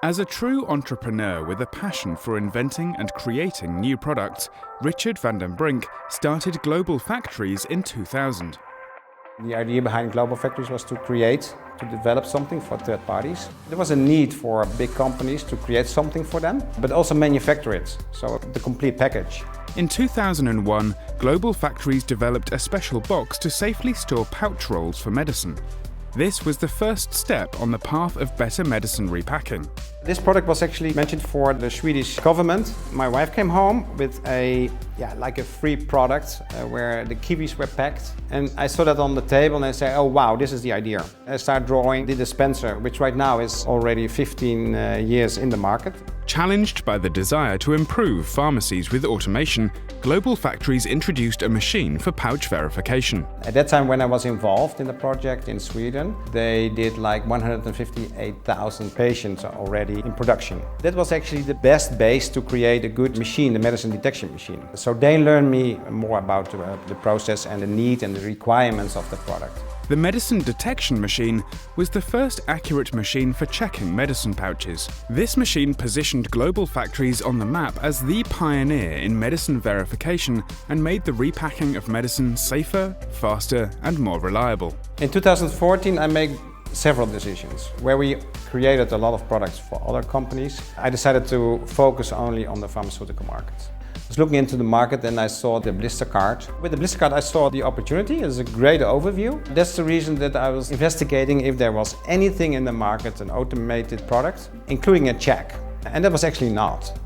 As a true entrepreneur with a passion for inventing and creating new products, Richard van den Brink started Global Factories in 2000. The idea behind Global Factories was to develop something for third parties. There was a need for big companies to create something for them, but also manufacture it, so the complete package. In 2001, Global Factories developed a special box to safely store pouch rolls for medicine. This was the first step on the path of better medicine repacking. This product was actually mentioned for the Swedish government. My wife came home with a free product where the kiwis were packed. And I saw that on the table and I said, oh wow, this is the idea. I started drawing the dispenser, which right now is already 15 years in the market. Challenged by the desire to improve pharmacies with automation, Global Factories introduced a machine for pouch verification. At that time when I was involved in the project in Sweden, they did like 158,000 patients already in production. That was actually the best base to create a good machine, the medicine detection machine. So they learned me more about the process and the need and the requirements of the product. The medicine detection machine was the first accurate machine for checking medicine pouches. This machine positioned Global Factories on the map as the pioneer in medicine verification and made the repacking of medicine safer, faster and more reliable. In 2014 I made several decisions where we created a lot of products for other companies. I decided to focus only on the pharmaceutical market. I was looking into the market and I saw the blister card. With the blister card I saw the opportunity as a great overview. That's the reason that I was investigating if there was anything in the market, an automated product, including a check. And that was actually not.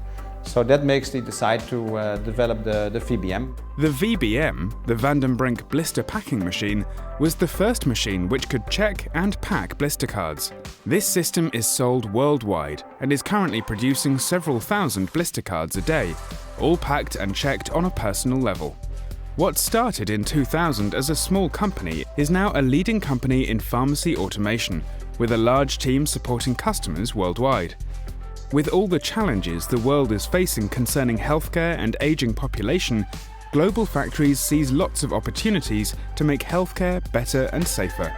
So that makes me decide to develop the VBM. The VBM, the Van den Brink blister packing machine, was the first machine which could check and pack blister cards. This system is sold worldwide and is currently producing several thousand blister cards a day, all packed and checked on a personal level. What started in 2000 as a small company is now a leading company in pharmacy automation, with a large team supporting customers worldwide. With all the challenges the world is facing concerning healthcare and aging population, Global Factories sees lots of opportunities to make healthcare better and safer.